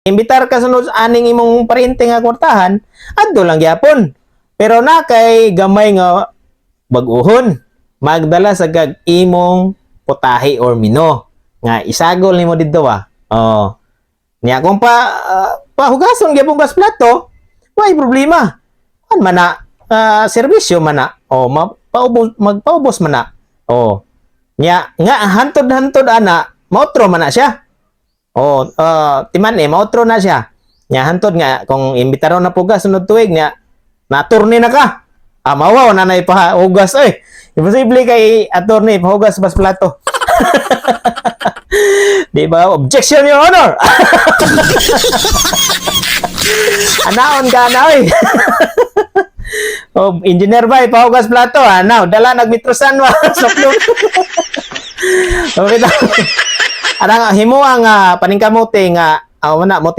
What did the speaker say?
imbitar ka sunod aning imong parente nga kwartahan, adto lang gyapon. Pero na kay gamay nga bag-uhon, magdala sa kag imong putahe or mino nga isagol nimo didto ba. Oh. Nya kung pahugason gyapon gas plato, way problema. An man na serbisyo man na. Oh, magpaubos man na. Oh. Nya nga hantod-hantod ana, mautro man na siya. Oh, timan mautro na siya. Nya hantod nga kung imbitaron na pugas sunod tuig nya naturni na ka. Mawaw na nay pahugas oy. Imposible kay attorney pahugas bas plato. Di ba? Objection, Your Honor! Anaon ka na, oy. Oh, engineer ba, ipahugas plato, now, dala, nagmitrosan mo. Soklong. Okay, anang himuang paningkamuti nga,